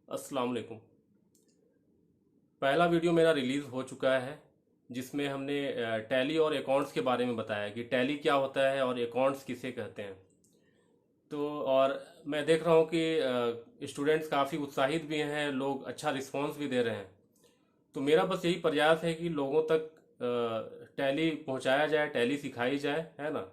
अस्सलाम वालेकुम। पहला वीडियो मेरा रिलीज़ हो चुका है जिसमें हमने टैली और अकाउंट्स के बारे में बताया कि टैली क्या होता है और अकाउंट्स किसे कहते हैं। तो और मैं देख रहा हूँ कि स्टूडेंट्स काफ़ी उत्साहित भी हैं, लोग अच्छा रिस्पांस भी दे रहे हैं। तो मेरा बस यही प्रयास है कि लोगों तक टैली पहुँचाया जाए, टैली सिखाई जाए, है ना।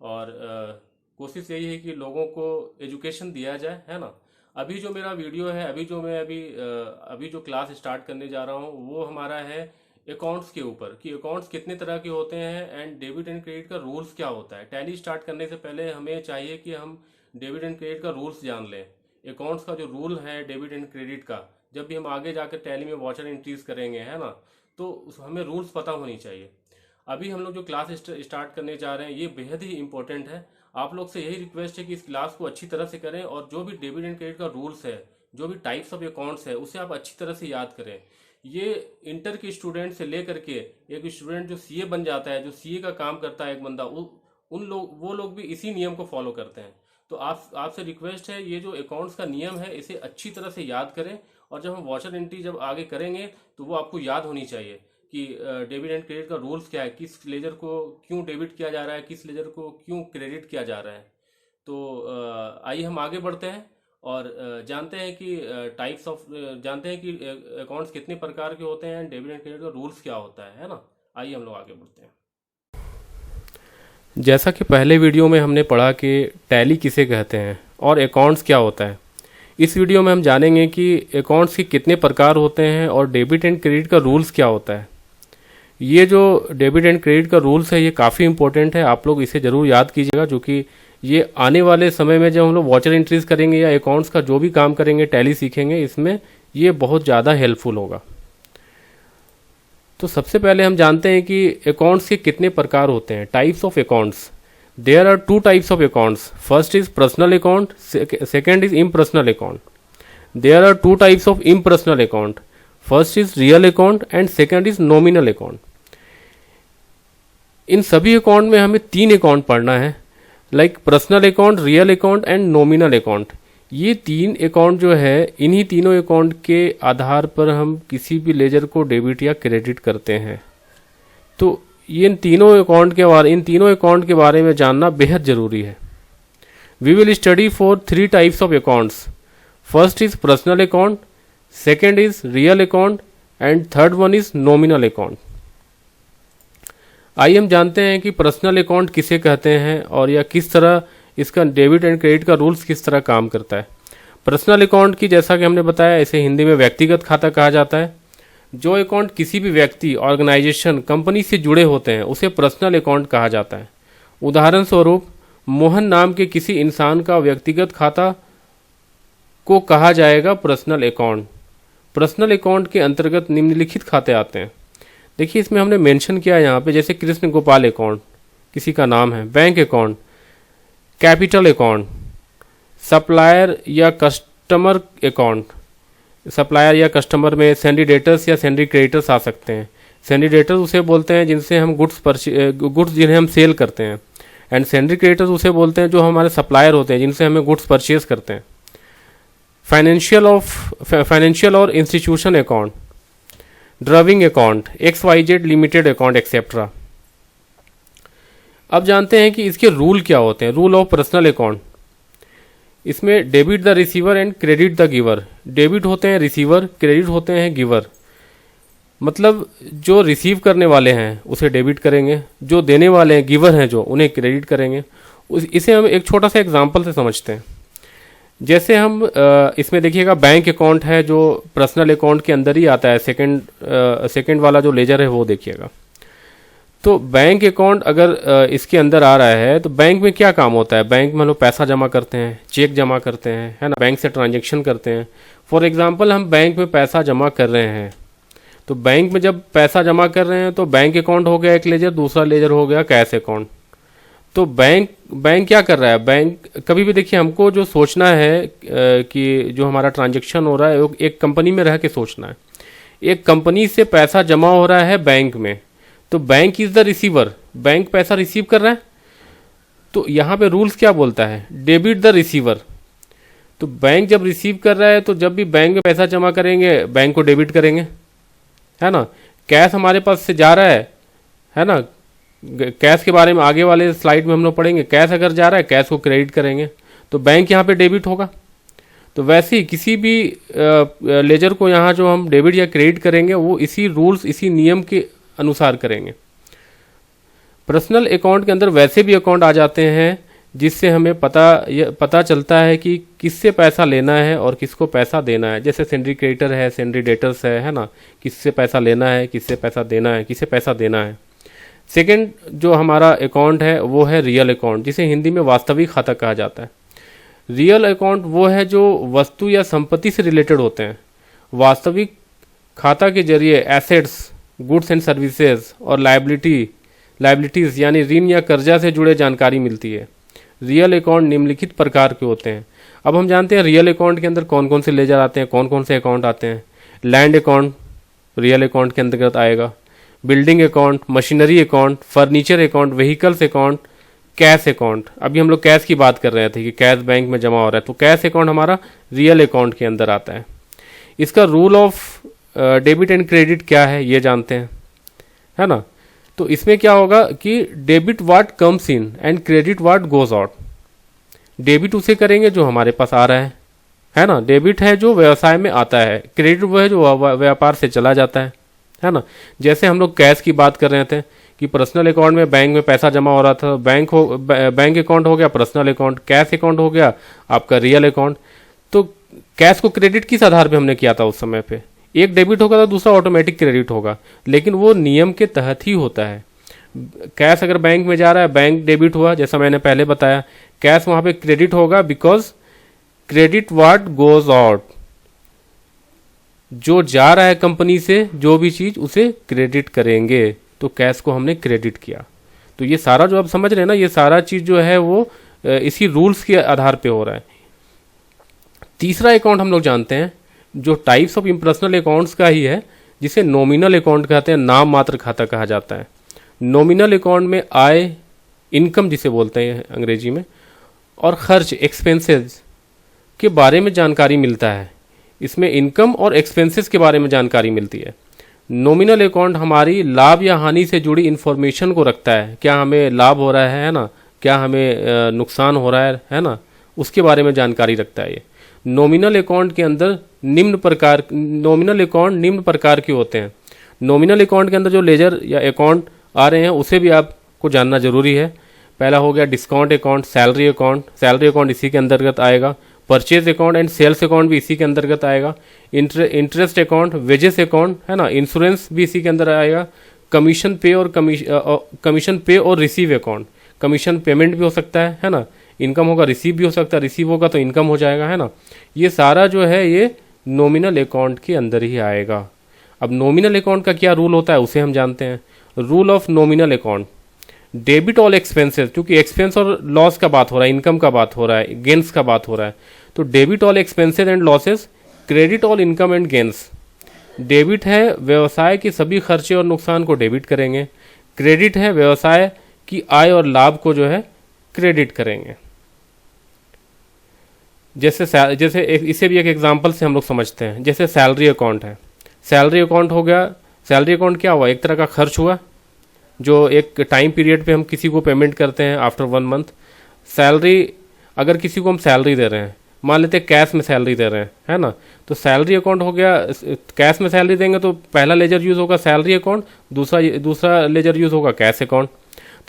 और कोशिश यही है कि लोगों को एजुकेशन दिया जाए, है ना। अभी जो मेरा वीडियो है, अभी जो क्लास स्टार्ट करने जा रहा हूँ वो हमारा है अकाउंट्स के ऊपर कि अकाउंट्स कितने तरह के होते हैं एंड डेबिट एंड क्रेडिट का रूल्स क्या होता है। टैली स्टार्ट करने से पहले हमें चाहिए कि हम डेबिट एंड क्रेडिट का रूल्स जान लें। अकाउंट्स का जो रूल है डेबिट एंड क्रेडिट का, जब भी हम आगे जाकर टैली में वाचर एंट्रीज करेंगे, है ना, तो हमें रूल्स पता होनी चाहिए। अभी हम लोग जो क्लास स्टार्ट करने जा रहे हैं ये बेहद ही इंपॉर्टेंट है। आप लोग से यही रिक्वेस्ट है कि इस क्लास को अच्छी तरह से करें और जो भी डेबिट एंड क्रेडिट का रूल्स है, जो भी टाइप्स ऑफ अकाउंट्स है, उसे आप अच्छी तरह से याद करें। ये इंटर के स्टूडेंट से लेकर के एक स्टूडेंट जो सीए बन जाता है, जो सीए का काम करता है एक बंदा, उन लोग वो लोग भी इसी नियम को फॉलो करते हैं। तो आपसे रिक्वेस्ट है, ये जो अकाउंट्स का नियम है इसे अच्छी तरह से याद करें। और जब हम वॉचर एंट्री जब आगे करेंगे तो वो आपको याद होनी चाहिए कि डेबिट एंड क्रेडिट का रूल्स क्या है, किस लेजर को क्यों डेबिट किया जा रहा है, किस लेजर को क्यों क्रेडिट किया जा रहा है। तो आइए हम आगे बढ़ते हैं और जानते हैं कि जानते हैं कि अकाउंट्स कितने प्रकार के होते हैं, डेबिट एंड क्रेडिट का रूल्स क्या होता है ना। आइए हम लोग आगे बढ़ते हैं। जैसा कि पहले वीडियो में हमने पढ़ा कि टैली किसे कहते हैं और अकाउंट्स क्या होता है, इस वीडियो में हम जानेंगे कि अकाउंट्स के कितने प्रकार होते हैं और डेबिट एंड क्रेडिट का रूल्स क्या होता है। ये जो डेबिट एंड क्रेडिट का रूल्स है ये काफ़ी इंपॉर्टेंट है, आप लोग इसे ज़रूर याद कीजिएगा, जो कि ये आने वाले समय में जब हम लोग वॉचर एंट्रीज करेंगे या अकाउंट्स का जो भी काम करेंगे, टैली सीखेंगे, इसमें ये बहुत ज़्यादा हेल्पफुल होगा। तो सबसे पहले हम जानते हैं कि अकाउंट्स के कितने प्रकार होते हैं, types of accounts. There are two types of accounts, first is personal account, second is impersonal account. There are two types of impersonal account, first is real account and second is nominal account. इन सभी account में हमें तीन account पढ़ना है, like personal account, real account and nominal account. ये तीन account जो है, इन्हीं तीनों अकाउंट के आधार पर हम किसी भी लेजर को डेबिट या क्रेडिट करते हैं। तो इन तीनों अकाउंट के बारे में जानना बेहद जरूरी है। We will study for three types of accounts, first is personal account, second is real account and third one is nominal account. आइए हम जानते हैं कि पर्सनल अकाउंट किसे कहते हैं और या किस तरह इसका डेबिट एंड क्रेडिट का रूल्स किस तरह काम करता है। पर्सनल अकाउंट की, जैसा कि हमने बताया, इसे हिंदी में व्यक्तिगत खाता कहा जाता है। जो अकाउंट किसी भी व्यक्ति, ऑर्गेनाइजेशन, कंपनी से जुड़े होते हैं उसे पर्सनल अकाउंट कहा जाता है। उदाहरण स्वरूप, मोहन नाम के किसी इंसान का व्यक्तिगत खाता को कहा जाएगा पर्सनल अकाउंट। पर्सनल अकाउंट के अंतर्गत निम्नलिखित खाते आते हैं। देखिए, इसमें हमने मेंशन किया है यहाँ पे, जैसे कृष्ण गोपाल अकाउंट किसी का नाम है, bank account, capital account, supplier या कस्टमर अकाउंट। सप्लायर या कस्टमर में सेंडी डेटर्स या सेंडी क्रेडिटर्स आ सकते हैं। सेंडी डेटर्स उसे बोलते हैं जिनसे हम गुड्स जिन्हें हम सेल करते हैं, एंड सेंडी क्रेडिटर्स उसे बोलते हैं जो हमारे सप्लायर होते हैं जिनसे हमें गुड्स परचेज करते हैं। फाइनेंशियल और institution account, driving account, XYZ limited account etcetera. अब जानते हैं कि इसके रूल क्या होते हैं। रूल ऑफ पर्सनल अकाउंट, इसमें debit the receiver and credit the giver. Debit होते हैं रिसीवर, क्रेडिट होते हैं गिवर। मतलब जो रिसीव करने वाले हैं उसे डेबिट करेंगे, जो देने वाले हैं, गिवर हैं जो, उन्हें क्रेडिट करेंगे। इसे हम एक छोटा सा एग्जांपल से समझते हैं। जैसे हम इसमें देखिएगा बैंक अकाउंट है जो पर्सनल अकाउंट के अंदर ही आता है, सेकंड वाला जो लेजर है वो देखिएगा। तो बैंक अकाउंट अगर इसके अंदर आ रहा है तो बैंक में क्या काम होता है। बैंक में हम लोग पैसा जमा करते हैं, चेक जमा करते हैं, है ना, बैंक से ट्रांजेक्शन करते हैं। फॉर एग्जांपल, हम बैंक में पैसा जमा कर रहे हैं, तो बैंक में जब पैसा जमा कर रहे हैं तो बैंक अकाउंट हो गया एक लेजर, दूसरा लेजर हो गया कैश अकाउंट। तो बैंक क्या कर रहा है। बैंक कभी भी देखिए, हमको जो सोचना है कि जो हमारा ट्रांजेक्शन हो रहा है वो एक कंपनी में रह के सोचना है। एक कंपनी से पैसा जमा हो रहा है बैंक में, तो bank is the receiver, bank पैसा रिसीव कर रहा है। तो यहाँ पे रूल्स क्या बोलता है, डेबिट द रिसीवर। तो बैंक जब रिसीव कर रहा है तो जब भी बैंक में पैसा जमा करेंगे बैंक को डेबिट करेंगे, है ना। कैश हमारे पास से जा रहा है ना। कैश के बारे में आगे वाले स्लाइड में हम लोग पढ़ेंगे। कैश अगर जा रहा है कैश को क्रेडिट करेंगे तो बैंक यहाँ पे डेबिट होगा। तो वैसे ही किसी भी लेजर को यहाँ जो हम डेबिट या क्रेडिट करेंगे वो इसी रूल्स इसी नियम के अनुसार करेंगे। पर्सनल अकाउंट के अंदर वैसे भी अकाउंट आ जाते हैं जिससे हमें पता चलता है कि किससे पैसा लेना है और किसको पैसा देना है। जैसे सेंड्री क्रेडिटर है, सेंड्री डेटर्स है ना। किससे पैसा लेना है, किससे पैसा देना है, किसे पैसा देना है। सेकंड जो हमारा अकाउंट है वो है रियल अकाउंट, जिसे हिंदी में वास्तविक खाता कहा जाता है। रियल अकाउंट वो है जो वस्तु या संपत्ति से रिलेटेड होते हैं। वास्तविक खाता के जरिए एसेट्स, गुड्स एंड सर्विसेज और लाइबिलिटीज़ यानी ऋण या कर्जा से जुड़े जानकारी मिलती है। रियल अकाउंट निम्नलिखित प्रकार के होते हैं। अब हम जानते हैं रियल अकाउंट के अंदर कौन कौन से लेजर आते हैं, कौन कौन से अकाउंट आते हैं। लैंड अकाउंट रियल अकाउंट के अंतर्गत आएगा। Building account, machinery account, furniture account, vehicles account, cash account. अभी हम लोग कैश की बात कर रहे थे कि कैश बैंक में जमा हो रहा है, तो कैश अकाउंट हमारा रियल अकाउंट के अंदर आता है। इसका rule of debit and credit क्या है ये जानते हैं, है ना। तो इसमें क्या होगा कि debit what comes in and credit what goes out. Debit उसे करेंगे जो हमारे पास आ रहा है ना। डेबिट है जो व्यवसाय में आता है, क्रेडिट वो है जो व्यापार से चला जाता है ना। जैसे हम लोग कैश की बात कर रहे थे कि पर्सनल अकाउंट में बैंक में पैसा जमा हो रहा था, बैंक अकाउंट हो गया पर्सनल अकाउंट, कैश अकाउंट हो गया आपका रियल अकाउंट। तो कैश को क्रेडिट किस आधार पे हमने किया था उस समय पे, एक डेबिट होगा तो दूसरा ऑटोमेटिक क्रेडिट होगा, लेकिन वो नियम के तहत ही होता है। कैश अगर बैंक में जा रहा है बैंक डेबिट हुआ, जैसा मैंने पहले बताया। कैश वहां पे क्रेडिट होगा because credit what goes out, जो जा रहा है कंपनी से जो भी चीज उसे क्रेडिट करेंगे, तो कैश को हमने क्रेडिट किया। तो ये सारा जो आप समझ रहे हैं ना, ये सारा चीज जो है वो इसी रूल्स के आधार पे हो रहा है। तीसरा अकाउंट हम लोग जानते हैं जो टाइप्स ऑफ इम्पर्सनल अकाउंट्स का ही है, जिसे नॉमिनल अकाउंट कहते हैं, नाम मात्र खाता कहा जाता है। नॉमिनल अकाउंट में आय, इनकम जिसे बोलते हैं अंग्रेजी में, और खर्च एक्सपेंसेस के बारे में जानकारी मिलता है। इसमें इनकम और एक्सपेंसेस के बारे में जानकारी मिलती है। नॉमिनल अकाउंट हमारी लाभ या हानि से जुड़ी इन्फॉर्मेशन को रखता है, क्या हमें लाभ हो रहा है ना, क्या हमें नुकसान हो रहा है ना, उसके बारे में जानकारी रखता है ये। नॉमिनल अकाउंट के अंदर नॉमिनल अकाउंट निम्न प्रकार के होते हैं। नॉमिनल अकाउंट के अंदर जो लेजर या अकाउंट आ रहे हैं उसे भी आपको जानना जरूरी है। पहला हो गया डिस्काउंट अकाउंट, सैलरी अकाउंट इसी के अंतर्गत आएगा। Purchase account and sales account भी इसी के अंतर्गत आएगा। इंटरेस्ट अकाउंट, वेजेस अकाउंट, है ना, इंश्योरेंस भी इसी के अंदर आएगा। कमीशन पे और रिसीव अकाउंट, कमीशन पेमेंट भी हो सकता है ना। इनकम होगा रिसीव भी हो सकता है, रिसीव होगा तो इनकम हो जाएगा, है ना। ये सारा जो है ये नॉमिनल अकाउंट के अंदर ही आएगा। अब नॉमिनल अकाउंट का क्या रूल होता है उसे हम जानते हैं। Rule of nominal account, debit all expenses, क्योंकि एक्सपेंस और लॉस का बात हो रहा है, इनकम का बात हो रहा है, गेन्स का बात हो रहा है, तो debit all expenses and losses, credit all income and gains. Debit है व्यवसाय के सभी खर्चे और नुकसान को डेबिट करेंगे। क्रेडिट है व्यवसाय की आय और लाभ को जो है क्रेडिट करेंगे। जैसे इसे भी एक एग्जांपल से हम लोग समझते हैं। जैसे सैलरी अकाउंट है, सैलरी अकाउंट हो गया। सैलरी अकाउंट क्या हुआ, एक तरह का खर्च हुआ जो एक टाइम पीरियड पे हम किसी को पेमेंट करते हैं आफ्टर 1 मंथ। सैलरी, अगर किसी को हम सैलरी दे रहे हैं, मान लेते हैं कैश में सैलरी दे रहे हैं, है ना, तो सैलरी अकाउंट हो गया। कैश में सैलरी देंगे तो पहला लेजर यूज होगा सैलरी अकाउंट, दूसरा लेजर यूज होगा कैश अकाउंट।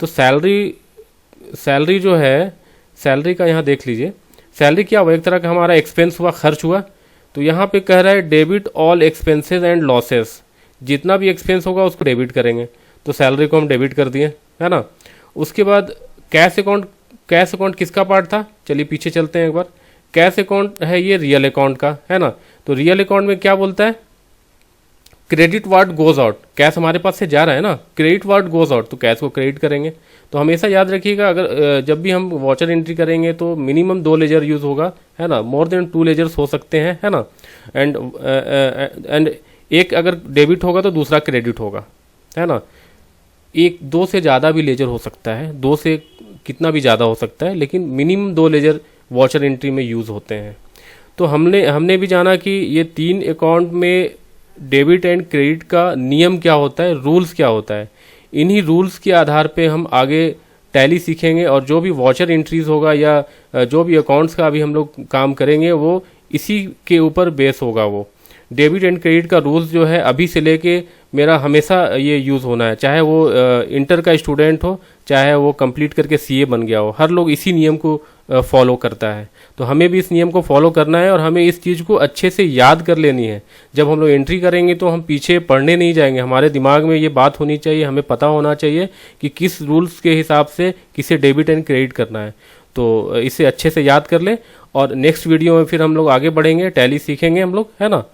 तो सैलरी जो है, सैलरी का यहाँ देख लीजिए, सैलरी क्या हुआ, एक तरह का हमारा एक्सपेंस हुआ, खर्च हुआ। तो यहाँ पे कह रहा है debit all expenses and losses, जितना भी एक्सपेंस होगा उसको डेबिट करेंगे। तो सैलरी को हम डेबिट कर दिए, है ना। उसके बाद कैश अकाउंट किसका पार्ट था, चलिए पीछे चलते हैं एक बार। कैश अकाउंट है ये रियल अकाउंट का, है ना। तो रियल अकाउंट में क्या बोलता है, credit what goes out, cash हमारे पास से जा रहा है ना, क्रेडिट व्हाट गोज आउट, तो कैश को क्रेडिट करेंगे। तो हमेशा याद रखिएगा, अगर जब भी हम वॉचर एंट्री करेंगे तो मिनिमम 2 लेजर यूज होगा, है ना, मोर देन 2 लेजर्स हो सकते हैं, है ना। एंड एक अगर डेबिट होगा तो दूसरा क्रेडिट होगा, है ना। 2 से ज़्यादा भी लेजर हो सकता है, 2 से कितना भी ज़्यादा हो सकता है, लेकिन मिनिमम 2 लेजर वॉचर एंट्री में यूज़ होते हैं। तो हमने हमने भी जाना कि ये 3 अकाउंट में डेबिट एंड क्रेडिट का नियम क्या होता है, रूल्स क्या होता है। इन्हीं रूल्स के आधार पे हम आगे टैली सीखेंगे, और जो भी वॉचर एंट्रीज होगा या जो भी अकाउंट्स का अभी हम लोग काम करेंगे वो इसी के ऊपर बेस होगा। वो डेबिट एंड क्रेडिट का रूल्स जो है अभी से लेके मेरा हमेशा ये यूज़ होना है, चाहे वो इंटर का स्टूडेंट हो, चाहे वो कंप्लीट करके सीए बन गया हो, हर लोग इसी नियम को फॉलो करता है। तो हमें भी इस नियम को फॉलो करना है और हमें इस चीज़ को अच्छे से याद कर लेनी है। जब हम लोग एंट्री करेंगे तो हम पीछे पढ़ने नहीं जाएंगे, हमारे दिमाग में ये बात होनी चाहिए, हमें पता होना चाहिए कि किस रूल्स के हिसाब से किसे डेबिट एंड क्रेडिट करना है। तो इसे अच्छे से याद कर ले, और नेक्स्ट वीडियो में फिर हम लोग आगे बढ़ेंगे, टैली सीखेंगे हम लोग, है ना।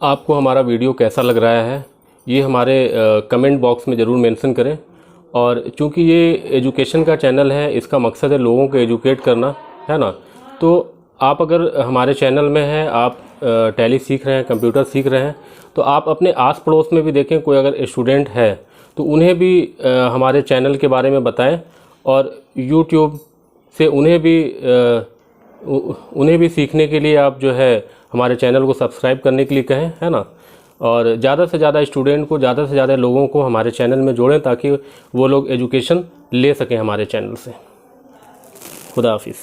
आपको हमारा वीडियो कैसा लग रहा है ये हमारे कमेंट बॉक्स में ज़रूर मेंशन करें। और चूंकि ये एजुकेशन का चैनल है, इसका मकसद है लोगों को एजुकेट करना, है ना। तो आप अगर हमारे चैनल में हैं, आप टैली सीख रहे हैं, कंप्यूटर सीख रहे हैं, तो आप अपने आस पड़ोस में भी देखें, कोई अगर स्टूडेंट है तो उन्हें भी हमारे चैनल के बारे में बताएं, और यूट्यूब से उन्हें भी सीखने के लिए आप जो है हमारे चैनल को सब्सक्राइब करने के लिए कहें, है ना। और ज़्यादा से ज़्यादा स्टूडेंट को, ज़्यादा से ज़्यादा लोगों को हमारे चैनल में जोड़ें, ताकि वो लोग एजुकेशन ले सकें हमारे चैनल से। खुदा हाफिज़।